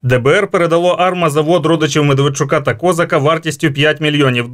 ДБР передало армазавод родичів Медведчука та Козака вартістю $5 мільйонів.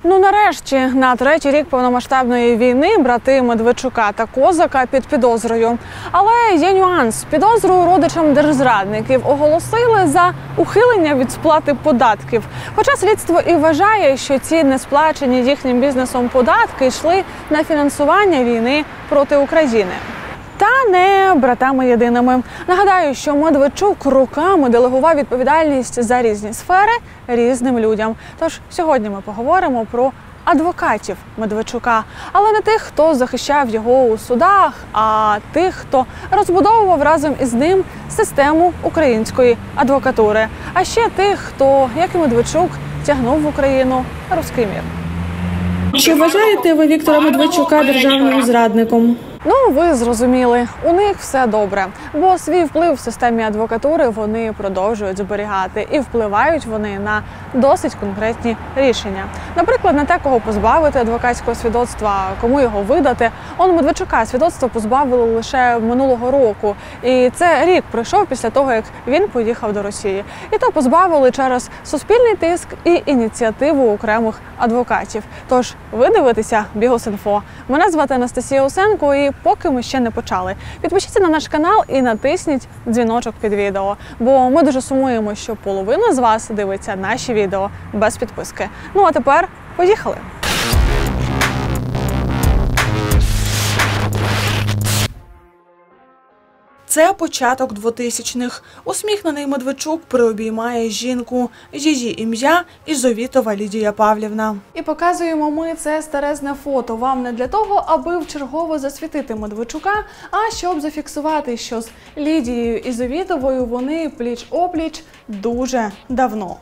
Ну нарешті, на третій рік повномасштабної війни брати Медведчука та Козака під підозрою. Але є нюанс. Підозру родичам держзрадників оголосили за ухилення від сплати податків. Хоча слідство і вважає, що ці несплачені їхнім бізнесом податки йшли на фінансування війни проти України. Та не братами єдиними. Нагадаю, що Медведчук роками делегував відповідальність за різні сфери різним людям. Тож сьогодні ми поговоримо про адвокатів Медведчука. Але не тих, хто захищав його у судах, а тих, хто розбудовував разом із ним систему української адвокатури. А ще тих, хто, як і Медведчук, тягнув в Україну руський мір. Чи вважаєте ви Віктора Медведчука державним зрадником? Ну, ви зрозуміли, у них все добре, бо свій вплив в системі адвокатури вони продовжують зберігати і впливають вони на досить конкретні рішення. Наприклад, на те, кого позбавити адвокатського свідоцтва, кому його видати. Медведчука свідоцтво позбавили лише минулого року, і це рік пройшов після того, як він поїхав до Росії. І то позбавили через суспільний тиск і ініціативу окремих адвокатів. Тож, ви дивитеся Bihus.info. Мене звати Анастасія Усенко, і поки ми ще не почали, підпишіться на наш канал і натисніть дзвіночок під відео, бо ми дуже сумуємо, що половина з вас дивиться наші відео без підписки. Ну а тепер поїхали! Це початок 2000-х. Усміхнений Медведчук приобіймає жінку. Її ім'я – Ізовітова Лідія Павлівна. І показуємо ми це старезне фото вам не для того, аби вчергово засвітити Медведчука, а щоб зафіксувати, що з Лідією Ізовітовою вони пліч-опліч дуже давно.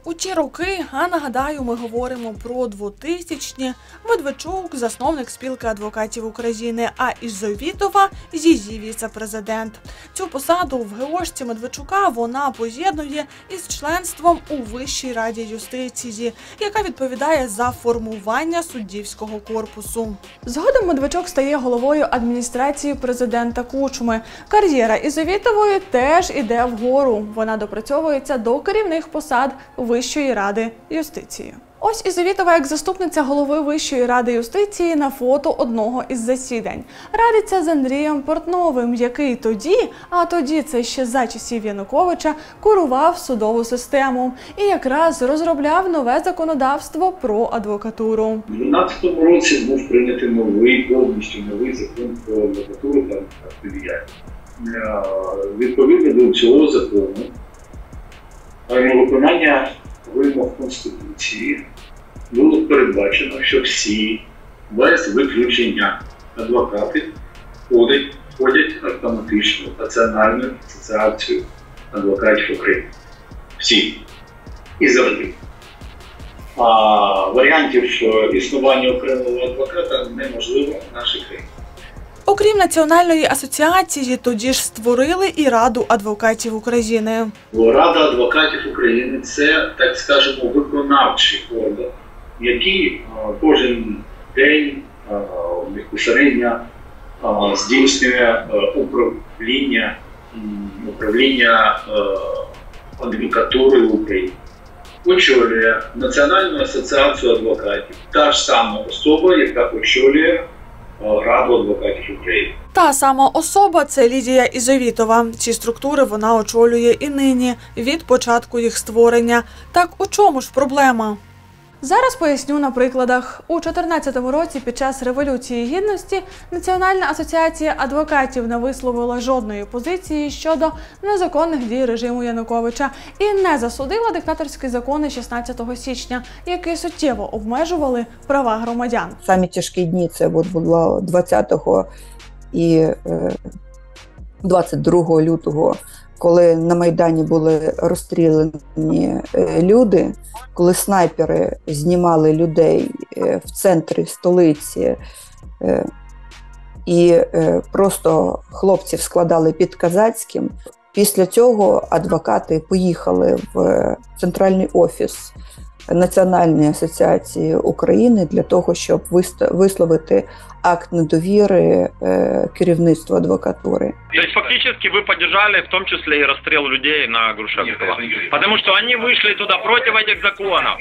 У ті роки, а нагадаю, ми говоримо про 2000-ні, Медведчук – засновник спілки адвокатів України, а Ізовітова – її віце-президент. Цю посаду в ГОшці Медведчука вона поєднує із членством у Вищій раді юстиції, яка відповідає за формування суддівського корпусу. Згодом Медведчук стає головою адміністрації президента Кучми. Кар'єра Ізовітової теж іде вгору. Вона допрацьовується до керівних посад Вищої ради юстиції. Ось Ізовітова як заступниця голови Вищої ради юстиції на фото одного із засідань. Радиться з Андрієм Портновим, який тоді, а тоді це ще за часів Януковича, курував судову систему і якраз розробляв нове законодавство про адвокатуру. У 2012 році був прийнятий повністю новий закон про адвокатуру та адвокатську. Відповідно до цього закону, виконання вимог Конституції було передбачено, що всі, без виключення адвокати, входять автоматично в Національну асоціацію адвокатів України. Всі. І завжди. А варіантів, що існування окремого адвоката неможливо в нашій країні. Окрім Національної асоціації, тоді ж створили і Раду адвокатів України. Рада адвокатів України – це, так скажемо, виконавчий орган, який кожен день безпосередньо здійснює управління адвокатурою України. Очолює Національну асоціацію адвокатів та ж сама особа, яка очолює Раду адвокатів України. Та сама особа – це Лідія Ізовітова. Ці структури вона очолює і нині, від початку їх створення. Так у чому ж проблема? Зараз поясню на прикладах. У 2014 році під час Революції Гідності Національна асоціація адвокатів не висловила жодної позиції щодо незаконних дій режиму Януковича і не засудила диктаторські закони 16 січня, які суттєво обмежували права громадян. Самі тяжкі дні – це було 20 і 22 лютого, коли на Майдані були розстріляні люди, коли снайпери знімали людей в центрі столиці і просто хлопців складали під Казацьким. Після цього адвокати поїхали в центральний офіс Національної асоціації України для того, щоб висловити акт недовіри керівництву адвокатури. То есть фактически вы поддержали в том числе и расстрел людей на Грушевского? Потому что они вышли туда против этих законов.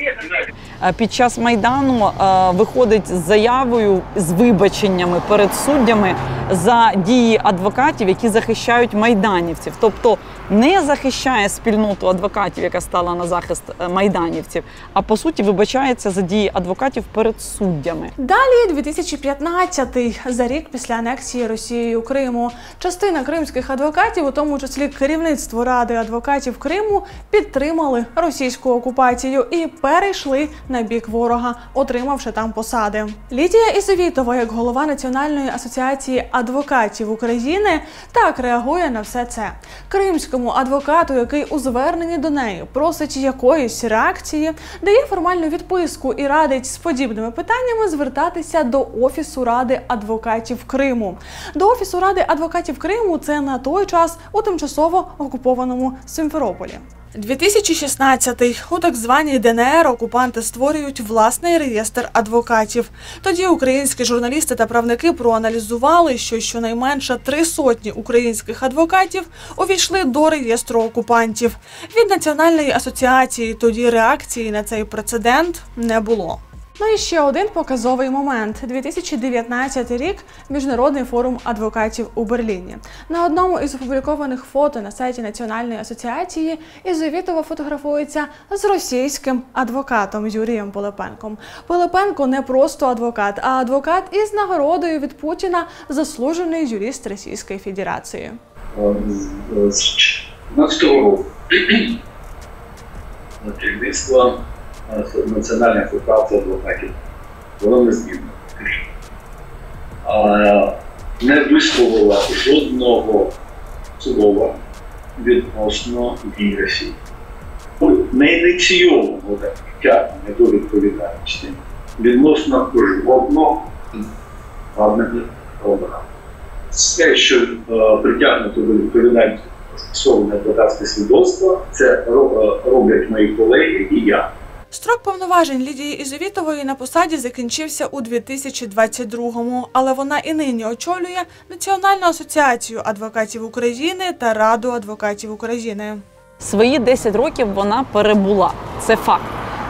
Під час Майдану виходить з заявою, з вибаченнями перед суддями за дії адвокатів, які захищають майданівців. Тобто не захищає спільноту адвокатів, яка стала на захист майданівців, а по суті вибачається за дії адвокатів перед суддями. Далі 2015-й, за рік після анексії Росією Криму. Частина кримських адвокатів, у тому числі керівництво Ради адвокатів Криму, підтримали російську окупацію і перейшли на бік ворога, отримавши там посади. Лідія Ізовітова, як голова Національної асоціації адвокатів України, так реагує на все це. Кримському адвокату, який у зверненні до неї просить якоїсь реакції, дає формальну відписку і радить з подібними питаннями звертатися до Офісу Ради адвокатів Криму. До Офісу Ради адвокатів Криму – це на той час у тимчасово окупованому Сімферополі. 2016-й. У так званій ДНР окупанти створюють власний реєстр адвокатів. Тоді українські журналісти та правники проаналізували, що щонайменше 300 українських адвокатів увійшли до реєстру окупантів. Від Національної асоціації тоді реакції на цей прецедент не було. Ну і ще один показовий момент. 2019 рік – Міжнародний форум адвокатів у Берліні. На одному із опублікованих фото на сайті Національної асоціації Ізовітова фотографується з російським адвокатом Юрієм Пилипенком. Пилипенко не просто адвокат, а адвокат із нагородою від Путіна «Заслужений юрист Російської Федерації». З 2015 року керівництво Національної асоціації адвокатів, воно не змінено. Не висловила жодного слова відносно дій Росії. Не ініційовано притягнення до відповідальності відносно жодного владних органів. Все, що притягнуто до відповідальності стосовно адвокатське свідоцтво, це роблять мої колеги і я. Строк повноважень Лідії Ізовітової на посаді закінчився у 2022-му, але вона і нині очолює Національну асоціацію адвокатів України та Раду адвокатів України. Свої 10 років вона перебула. Це факт.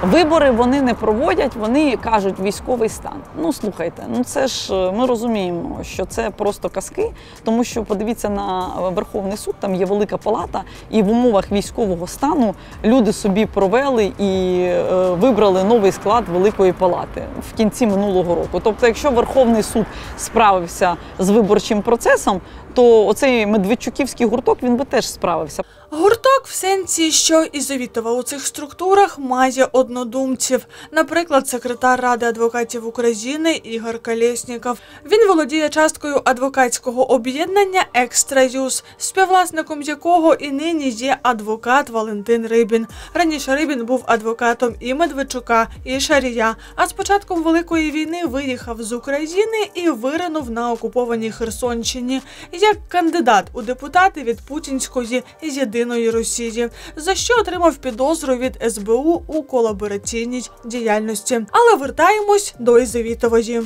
Вибори вони не проводять, вони кажуть військовий стан. Ну, слухайте, це ж ми розуміємо, що це просто казки, тому що подивіться на Верховний суд, там є велика палата, і в умовах військового стану люди собі провели і вибрали новий склад Великої палати в кінці минулого року. Тобто, якщо Верховний суд справився з виборчим процесом, то оцей медведчуківський гурток, він би теж справився. Гурток в сенсі, що Ізовітова у цих структурах має однодумців. Наприклад, секретар Ради адвокатів України Ігор Колєсніков. Він володіє часткою адвокатського об'єднання «Екстра-Юз», співвласником якого і нині є адвокат Валентин Рибін. Раніше Рибін був адвокатом і Медведчука, і Шарія, а з початком Великої війни виїхав з України і виринув на окупованій Херсонщині як кандидат у депутати від путінської «Єдиної Росії», за що отримав підозру від СБУ у колабораційній діяльності. Але вертаємось до Ізовітової.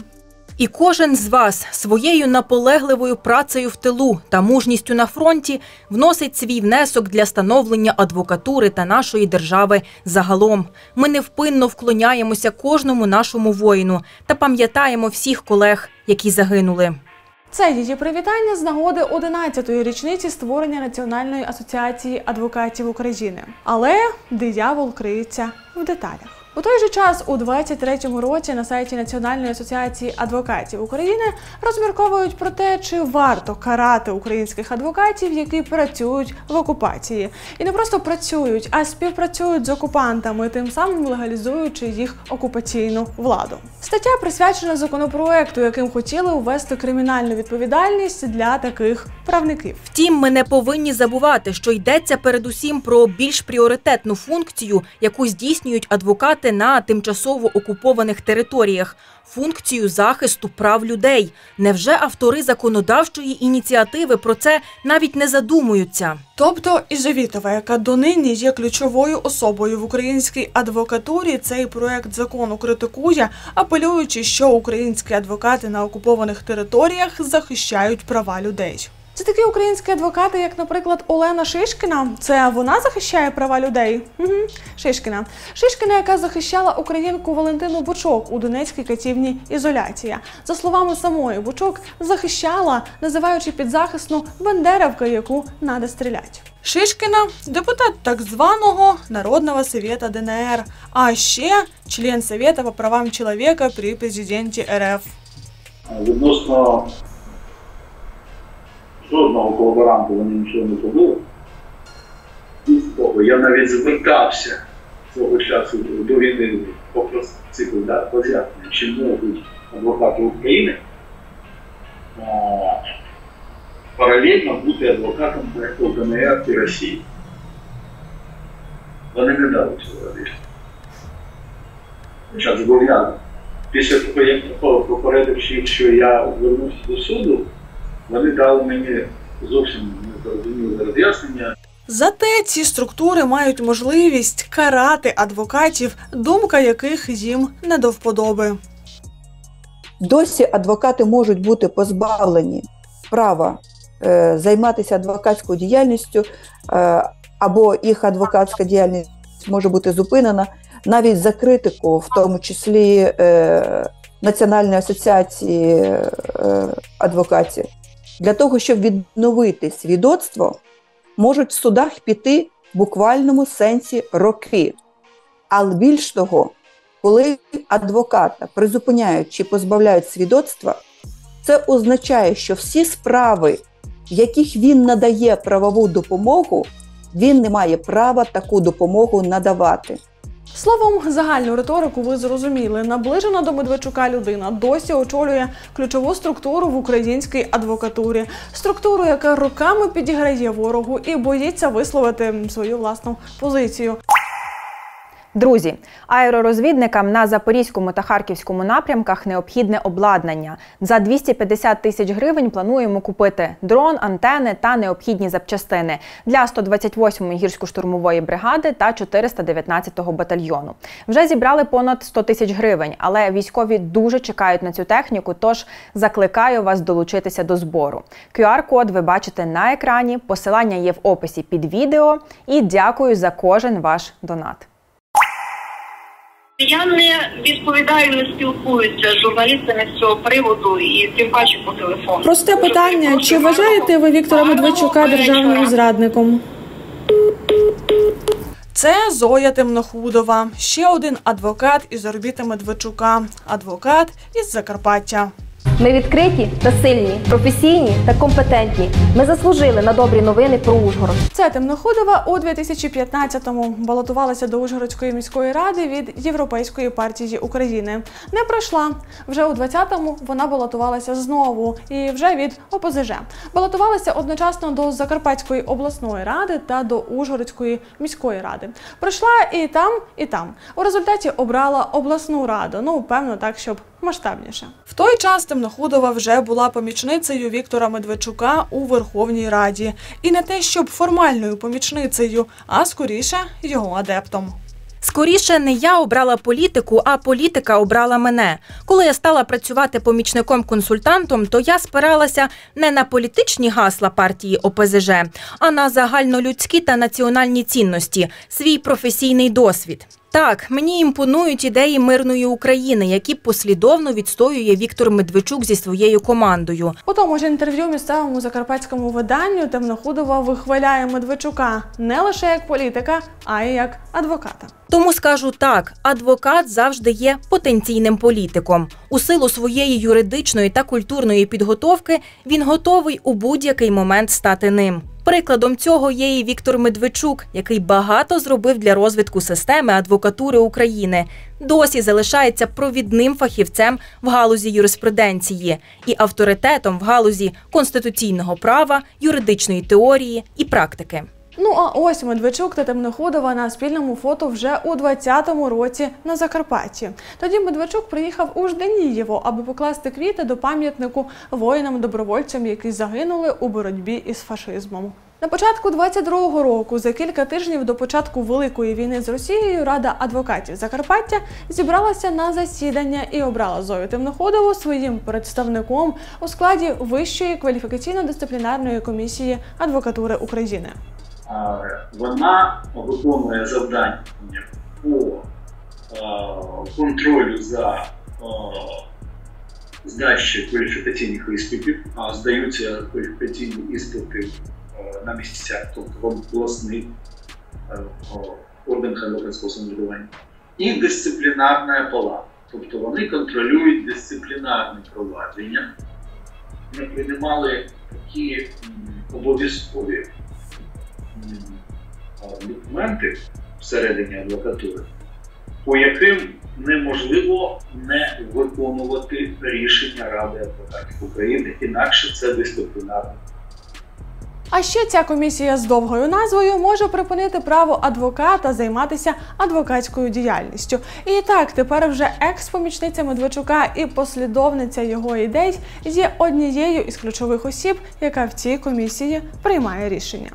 І кожен з вас своєю наполегливою працею в тилу та мужністю на фронті вносить свій внесок для становлення адвокатури та нашої держави загалом. Ми невпинно вклоняємося кожному нашому воїну та пам'ятаємо всіх колег, які загинули. Це її привітання з нагоди 11-ї річниці створення Національної асоціації адвокатів України. Але диявол криється в деталях. У той же час, у 23-му році на сайті Національної асоціації адвокатів України розмірковують про те, чи варто карати українських адвокатів, які працюють в окупації. І не просто працюють, а співпрацюють з окупантами, тим самим легалізуючи їх окупаційну владу. Стаття присвячена законопроекту, яким хотіли ввести кримінальну відповідальність для таких правників. Втім, ми не повинні забувати, що йдеться передусім про більш пріоритетну функцію, яку здійснюють адвокати адвокати на тимчасово окупованих територіях, функцію захисту прав людей. Невже автори законодавчої ініціативи про це навіть не задумуються? Тобто Ізовітова, яка донині є ключовою особою в українській адвокатурі, цей проект закону критикує, апелюючи, що українські адвокати на окупованих територіях захищають права людей. Це такі українські адвокати, як, наприклад, Олена Шишкіна. Це вона захищає права людей? Шишкіна. Шишкіна, яка захищала українку Валентину Бучок у Донецькій катівні «Ізоляція». За словами самої, Бучок захищала, називаючи підзахисну «бандеровка», яку надо стріляти. Шишкіна – депутат так званого Народного совета ДНР, а ще член Совета по правам чоловіка при президенті РФ. Відносно жодного колаборанта вони нічого не побили. Після того я навіть звертався свого часу до війни попросити пояснення, чи можуть адвокати України паралельно бути адвокатом проєкту ДНР і Росії. Вони не дали цього робити. Хоча зобов'язані. Після того, як попередивши, що я звернувся до суду, вони дали мені зовсім незрозуміле роз'яснення. Зате ці структури мають можливість карати адвокатів, думка яких їм не до вподоби. Досі адвокати можуть бути позбавлені права займатися адвокатською діяльністю, або їх адвокатська діяльність може бути зупинена навіть за критику, в тому числі Національної асоціації адвокатів. Для того, щоб відновити свідоцтво, можуть в судах піти в буквальному сенсі роки. Але більш того, коли адвоката призупиняють чи позбавляють свідоцтва, це означає, що всі справи, в яких він надає правову допомогу, він не має права таку допомогу надавати. Словом, загальну риторику ви зрозуміли. Наближена до Медведчука людина досі очолює ключову структуру в українській адвокатурі. Структуру, яка роками підіграє ворогу і боїться висловити свою власну позицію. Друзі, аеророзвідникам на Запорізькому та Харківському напрямках необхідне обладнання. За 250 тисяч гривень плануємо купити дрон, антени та необхідні запчастини для 128-ї гірсько-штурмової бригади та 419-го батальйону. Вже зібрали понад 100 тисяч гривень, але військові дуже чекають на цю техніку, тож закликаю вас долучитися до збору. QR-код ви бачите на екрані, посилання є в описі під відео і дякую за кожен ваш донат. Я не відповідаю, не спілкуюся з журналістами з цього приводу і тим паче по телефону. Просте питання. Чи вважаєте ви Віктора Медведчука державним зрадником? Це Зоя Темнохудова. Ще один адвокат із орбіти Медведчука. Адвокат із Закарпаття. Ми відкриті та сильні, професійні та компетентні. Ми заслужили на добрі новини про Ужгород. Це Темнохудова у 2015-му балотувалася до Ужгородської міської ради від Європейської партії України. Не пройшла. Вже у 20-му вона балотувалася знову і вже від ОПЗЖ. Балотувалася одночасно до Закарпатської обласної ради та до Ужгородської міської ради. Пройшла і там, і там. У результаті обрала обласну раду. Ну, певно, так, щоб масштабніше. В той час Темнохудова вже була помічницею Віктора Медведчука у Верховній Раді. І не те, щоб формальною помічницею, а скоріше його адептом. Скоріше не я обрала політику, а політика обрала мене. Коли я стала працювати помічником-консультантом, то я спиралася не на політичні гасла партії ОПЗЖ, а на загальнолюдські та національні цінності, свій професійний досвід. Так, мені імпонують ідеї мирної України, які послідовно відстоює Віктор Медведчук зі своєю командою. У тому ж інтерв'ю місцевому закарпатському виданню Темнохудова вихваляє Медведчука не лише як політика, а й як адвоката. Тому скажу так, адвокат завжди є потенційним політиком. У силу своєї юридичної та культурної підготовки він готовий у будь-який момент стати ним. Прикладом цього є і Віктор Медведчук, який багато зробив для розвитку системи адвокатури України. Досі залишається провідним фахівцем в галузі юриспруденції і авторитетом в галузі конституційного права, юридичної теорії і практики. Ну а ось Медведчук та Темноходова на спільному фото вже у 2020 році на Закарпатті. Тоді Медведчук приїхав у Жданієво, аби покласти квіти до пам'ятнику воїнам-добровольцям, які загинули у боротьбі із фашизмом. На початку 22-го року, за кілька тижнів до початку Великої війни з Росією, Рада адвокатів Закарпаття зібралася на засідання і обрала Зою Темноходову своїм представником у складі Вищої кваліфікаційно-дисциплінарної комісії адвокатури України. Вона виконує завдання по контролю за здачею кваліфікаційних іспитів, а здаються кваліфікаційні іспити на місцях, тобто в обласних органах адвокатського самоврядування, і дисциплінарна палата. Тобто вони контролюють дисциплінарне провадження. Ми приймали такі обов'язкові документи всередині адвокатури, по яким неможливо не виконувати рішення Ради адвокатів України, інакше це дисциплінарне. А ще ця комісія з довгою назвою може припинити право адвоката займатися адвокатською діяльністю. І так, тепер вже екс-помічниця Медведчука і послідовниця його ідей є однією із ключових осіб, яка в цій комісії приймає рішення.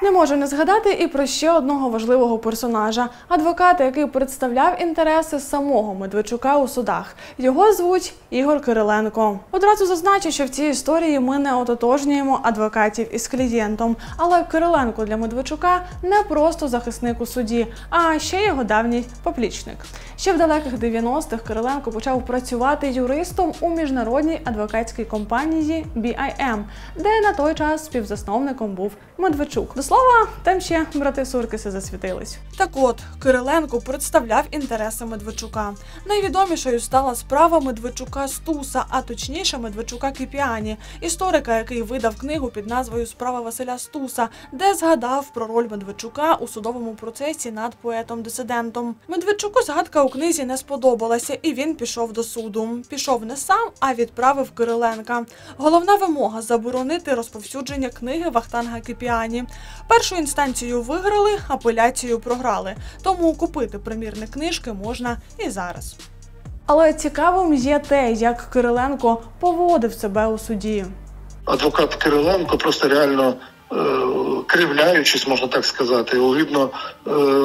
Не можу не згадати і про ще одного важливого персонажа – адвоката, який представляв інтереси самого Медведчука у судах. Його звуть Ігор Кириленко. Одразу зазначу, що в цій історії ми не ототожнюємо адвокатів із клієнтом. Але Кириленко для Медведчука не просто захисник у суді, а ще його давній поплічник. Ще в далеких 90-х Кириленко почав працювати юристом у міжнародній адвокатській компанії BIM, де на той час співзасновником був Медведчук. До слова, там ще брати Суркіси засвітились. Так от, Кириленко представляв інтереси Медведчука. Найвідомішою стала справа Медведчука Стуса, а точніше Медведчука Кіпіані, історика, який видав книгу під назвою «Справа Василя Стуса», де згадав про роль Медведчука у судовому процесі над поетом-дисидентом. Медведчуку згадка у книзі не сподобалася, і він пішов до суду. Пішов не сам, а відправив Кириленка. Головна вимога – заборонити розповсюдження книги Вахтанга Кіпіані. Першу інстанцію виграли, апеляцію програли. Тому купити примірник книжки можна і зараз. Але цікавим є те, як Кириленко поводив себе у суді. Адвокат Кириленко просто реально кривляючись, можна так сказати,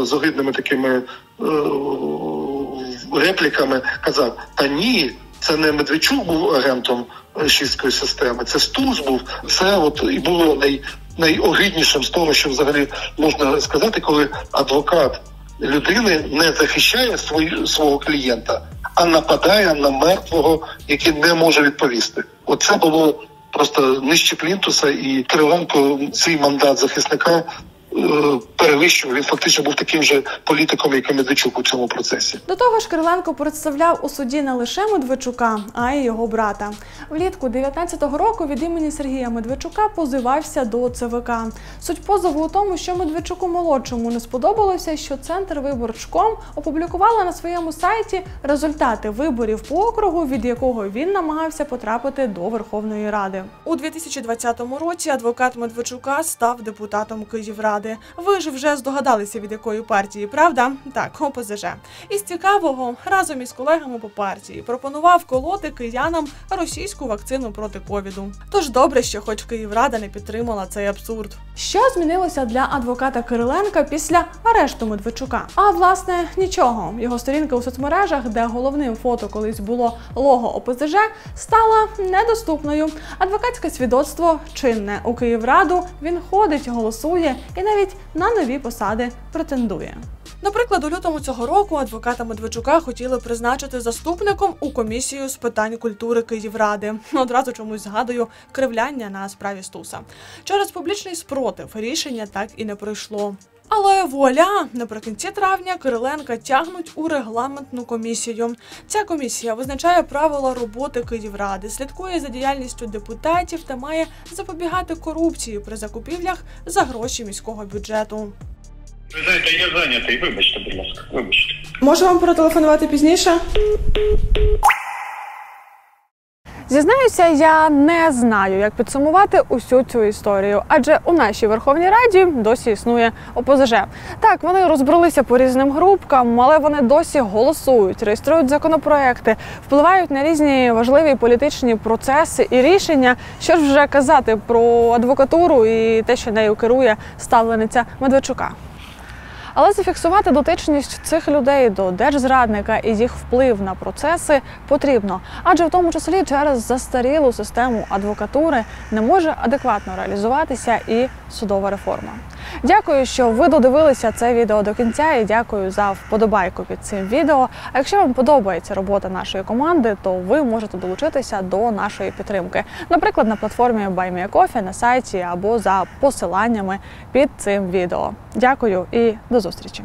з огидними такими репліками казав: та ні, це не Медведчук був агентом шістської системи, це Стус був. Це от і було найогиднішим з того, що взагалі можна сказати, коли адвокат людини не захищає свого клієнта, а нападає на мертвого, який не може відповісти. Оце було просто нижче плінтуса, і Кириленко свій мандат захисника перевищував. Він фактично був таким же політиком, як і Медведчук у цьому процесі. До того ж, Кириленко представляв у суді не лише Медведчука, а й його брата. Влітку 19-го року від імені Сергія Медведчука позивався до ЦВК. Суть позову у тому, що Медведчуку-молодшому не сподобалося, що Центр Виборчком опублікувала на своєму сайті результати виборів по округу, від якого він намагався потрапити до Верховної Ради. У 2020 році адвокат Медведчука став депутатом Київради. Ви ж вже здогадалися, від якої партії, правда? Так, ОПЗЖ. Із цікавого, разом із колегами по партії пропонував колоти киянам російську вакцину проти ковіду. Тож добре, що хоч Київрада не підтримала цей абсурд. Що змінилося для адвоката Кириленка після арешту Медведчука? А власне, нічого. Його сторінка у соцмережах, де головним фото колись було лого ОПЗЖ, стала недоступною. Адвокатське свідоцтво чинне. У Київраду він ходить, голосує і навіть на нові посади претендує. Наприклад, у лютому цього року адвоката Медведчука хотіли призначити заступником у комісію з питань культури Київради. Одразу чомусь згадую кривляння на справі Стуса. Через публічний спротив рішення так і не пройшло. Але вуаля, наприкінці травня Кириленка тягнуть у регламентну комісію. Ця комісія визначає правила роботи Київради, слідкує за діяльністю депутатів та має запобігати корупції при закупівлях за гроші міського бюджету. Ви знаєте, я зайнятий, вибачте, будь ласка, вибачте. Можу вам перетелефонувати пізніше? Зізнаюся, я не знаю, як підсумувати усю цю історію, адже у нашій Верховній Раді досі існує ОПЗЖ. Так, вони розбралися по різним групкам, але вони досі голосують, реєструють законопроекти, впливають на різні важливі політичні процеси і рішення. Що ж вже казати про адвокатуру і те, що нею керує ставлениця Медведчука. Але зафіксувати дотичність цих людей до держзрадника і їх вплив на процеси потрібно, адже в тому числі через застарілу систему адвокатури не може адекватно реалізуватися і судова реформа. Дякую, що ви додивилися це відео до кінця, і дякую за вподобайку під цим відео. А якщо вам подобається робота нашої команди, то ви можете долучитися до нашої підтримки. Наприклад, на платформі Buy Me a Coffee, на сайті або за посиланнями під цим відео. Дякую і до зустрічі!